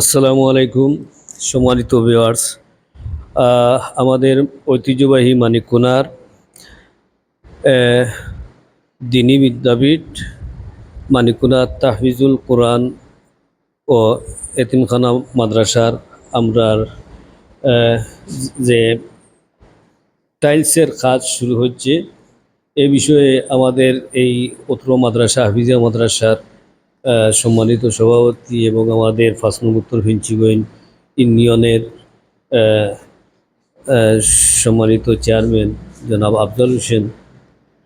আসসালামু আলাইকুম সম্মানিত ভিউয়ার্স। আমাদের ঐতিহ্যবাহী মানিককুনার দ্বীনি বিদ্যাপীঠ মানিককুনা তাহফিজুল কোরআন ও এতিমখানা মাদ্রাসার আমরার যে টাইলসের কাজ শুরু হচ্ছে এ বিষয়ে আমাদের এই অত্র মাদ্রাসা হাফিজিয়া মাদ্রাসার সম্মানিত সভাপতি এবং আমাদের ৫ নং উত্তর ফিঞ্চিগঞ্জ ইউনিয়নের আহ, আহ, সম্মানিত চেয়ারম্যান জনাব আফজাল হোসেন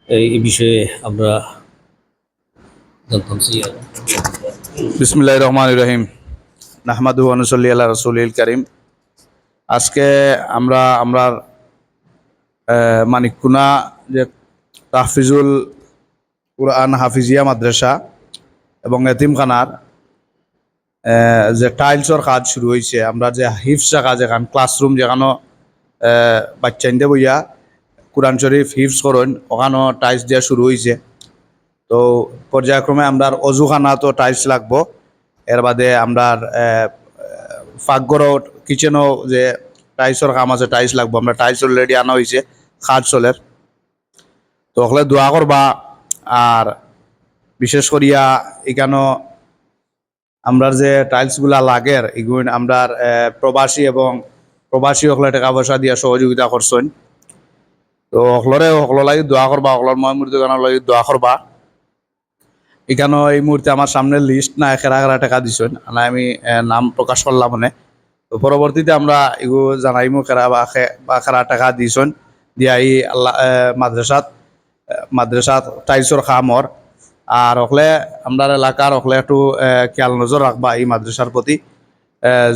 এই বিষয়ে আমরা জানতাম। বিসমিল্লাহির রহমানির রহিম। নাহমাদুহু ওয়া নুসাল্লি আলা রাসূলিল কারীম। আজকে আমরা মানিককুনা যে তাহফিজুল কুরআন হাফিজিয়া মাদ্রাসা এবং এতিমখানার যে টাইলসর কাজ শুরু হয়েছে, আমরা যে হিফজ কাজ এখান ক্লাসরুম যেখানে বাচ্চাইন্দে বইয়া কুরআন শরীফ হিফজ করেন ওখানেও টাইলস দেওয়া শুরু হয়েছে। তো পর্যায়ক্রমে আমরা অজুখানা তো টাইলস লাগবো, এর বাদে আমরা পাকঘরও কিচেনও যে টাইলসের কাম আছে টাইলস লাগবো। আমরা টাইলস অলরেডি আনা হয়েছে খাট চলের। তো ওখানে দোয়া করবা। আর বিশেষ করিয়া এখানেও আমরা যে টাইলসগুলা লাগের এগুলো আমরা প্রবাসী ওখানে টাকা পয়সা দিয়ে সহযোগিতা করছেন। তো ওখলো লাগি দোয়া করবা, ওখলোর মহামূর্তি লাগি দোয়া করবা। এখানেও এই মুহূর্তে আমার সামনে লিস্ট না খেরা টাকা দিছেন, আমি নাম প্রকাশ করলাম মনে। তো পরবর্তীতে আমরা এগুলো জানাইমু খেরা বা খেরা টাকা দিছেন দিয়া এই আল্লাহ মাদ্রাসাত টাইলসর খামর। আর ওখলে আমরা এলাকার ওখলে একটু খেয়াল নজর রাখবা এই মাদ্রাসার প্রতি,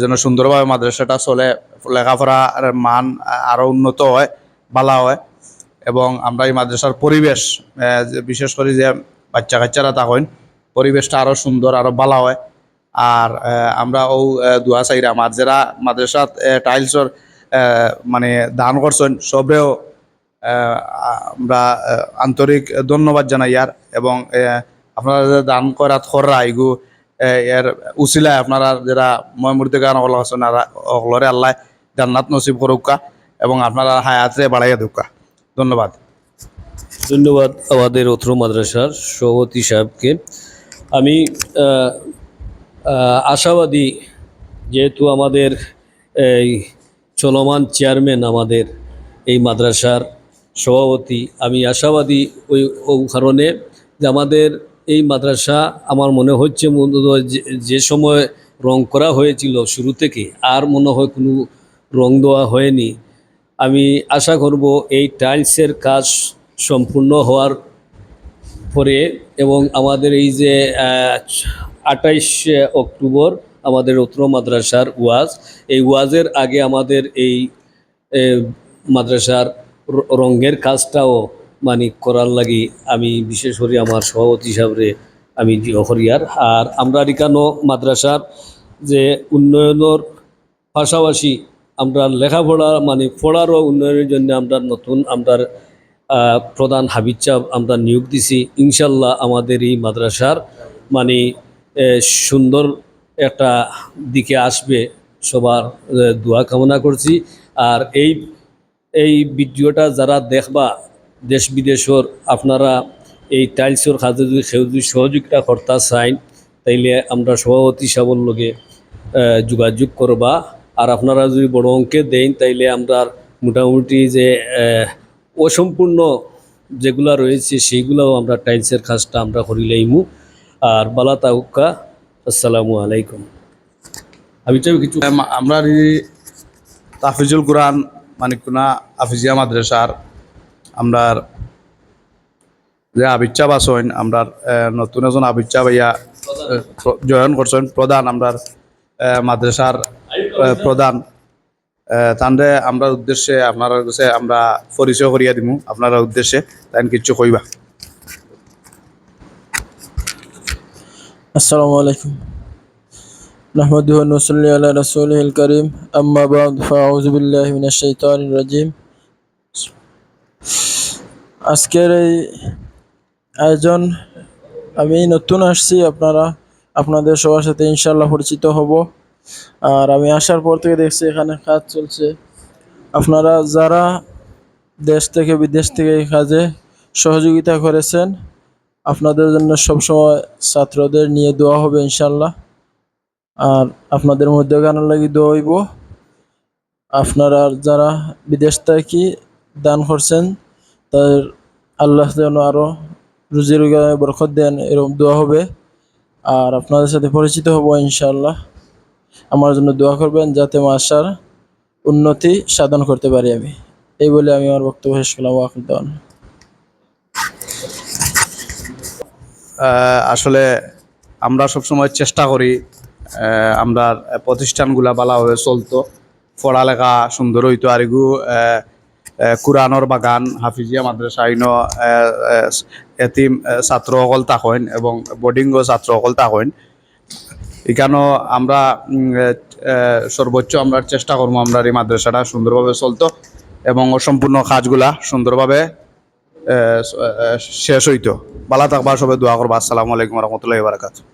যেন সুন্দরভাবে মাদ্রাসাটা চলে, লেখাপড়ার মান আরও উন্নত হয়, ভালো হয়। এবং আমরা এই মাদ্রাসার পরিবেশ বিশেষ করে যে বাচ্চা কাচ্চারা তখন পরিবেশটা আরও সুন্দর আরও ভালো হয়। আর আমরা দোয়া চাইরা আমার যারা মাদ্রাসাত টাইলসর মানে দান করছেন সবেও আমরা আন্তরিক ধন্যবাদ জানাই। আর এবং আপনারা যে দান করাত খররা এগু এর উচিলায় আপনারা যারা ময়মূর্তি গান আছেন অকলরে আল্লাহ জান্নাত নসিব করুকা এবং আপনারা হায়াতে বাড়াইয়া দুকা। ধন্যবাদ। আমাদের অত্র মাদ্রাসার সভাপতি সাহেবকে। আমি আশাবাদী, যেহেতু আমাদের এই চলমান চেয়ারম্যান আমাদের এই মাদ্রাসার সভাপতি, আমি আশাবাদী ওই কারণে যে আমাদের এই মাদ্রাসা আমার মনে হচ্ছে যে সময় রং করা হয়েছিল শুরু থেকে আর মনে হয় কোনো রং দেওয়া হয়নি। আমি আশা করব এই টাইলসের কাজ সম্পূর্ণ হওয়ার পরে এবং আমাদের এই যে 28 অক্টোবর আমাদের অত্র মাদ্রাসার ওয়াজ, এই ওয়াজের আগে আমাদের এই মাদ্রাসার রঙের কাজটাও মানে করার লাগি আমি বিশেষ করে আমার সভাপতি হিসাবে আমি হরিয়ার। আর আমরা এখানো মাদ্রাসার যে উন্নয়নের পাশাপাশি আমরা লেখাপড়া মানে পড়ারও উন্নয়নের জন্য আমরা নতুন আমরা প্রধান হাবিজ সাহেব আমরা নিয়োগ দিছি। ইনশাল্লাহ আমাদের এই মাদ্রাসার মানে সুন্দর একটা দিকে আসবে, সবার দোয়া কামনা করছি। আর এই ভিডিওটা যারা দেখবা দেশ বিদেশের, আপনারা এই টাইলসের কাজে যদি সহযোগিতা করতে চান তাইলে আমরা সভাপতি সাহেবের লগে যোগাযোগ করবা। আর আপনারা যদি বড় অঙ্কে দেন তাইলে আমরা মোটামুটি যে অসম্পূর্ণ যেগুলা রয়েছে সেইগুলাও আমরা টাইলসের কাজটা আমরা করিলাইমু। আর বালা তাউক্কা। আসসালামু আলাইকুম। আমি চাই কিছু আমরা তাহফিজুল কুরআন মানিককুনা হাফিজিয়া মাদ্রাসার আমরা যে আবিচ্ছা বাসন আমরা নতুন একজন আবিচ্ছা ভাইয়া জয়েন করছেন প্রধান, আমরা মাদ্রাসার প্রধান। তাহলে আমরা উদ্দেশ্যে আপনার কাছে আমরা পরিচয় করিয়া দিব, আপনারা উদ্দেশ্যে তাই কিছু কইবা। আসসালামু আলাইকুম। নাহমাদুহু ওয়া নুসাল্লি আলা রাসূলিল কারীম। আম্মা বা'দ, ফাআউযু বিল্লাহি মিনাশ শাইতানির রাজীম। আজকের এই আয়োজন আমি নতুন আসছি, আপনাদের সবার সাথে ইনশাআল্লাহ পরিচিত হব। আর আমি আসার পর থেকে দেখছি এখানে কাজ চলছে। আপনারা যারা দেশ থেকে বিদেশ থেকে এই কাজে সহযোগিতা করেছেন, আপনাদের জন্য সবসময় ছাত্রদের নিয়ে দোয়া হবে ইনশাল্লাহ। আর আপনাদের মধ্যে গানের লাগি দোয়া হইব। আপনারা যারা বিদেশ থেকে দান করছেন, তাদের আল্লাহ যেন আরো রুজি রোজগারে বরকত দেন, এরকম দোয়া হবে। আর আপনাদের সাথে পরিচিত হব ইনশাল্লাহ। আমার জন্য দোয়া করবেন যাতে মাসার উন্নতি সাধন করতে পারি আমি। এই বলে আমি আমার বক্তব্য শেষ করলাম। ওয়াকিল দাওয়ান। আসলে আমরা সবসময় চেষ্টা করি আমরা প্রতিষ্ঠানগুলা ভালোভাবে চলতো, পড়ালেখা সুন্দর হইতো। আর এগু কোরআনর বাগান হাফিজিয়া মাদ্রাসা আইন এতিম ছাত্রসকল তাকইন এবং বোর্ডিংও ছাত্রসকল তাকইন। এখানেও আমরা সর্বোচ্চ আমরা চেষ্টা করবো আমরা এই মাদ্রাসাটা সুন্দরভাবে চলতো এবং অসম্পূর্ণ কাজগুলা সুন্দরভাবে শেষ হইতো। ভালো থাকবা, সবাই দোয়া করবা। আসসালামু আলাইকুম রহমতুল্লাহি ওয়া বারাকাতুহু।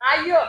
Ayo.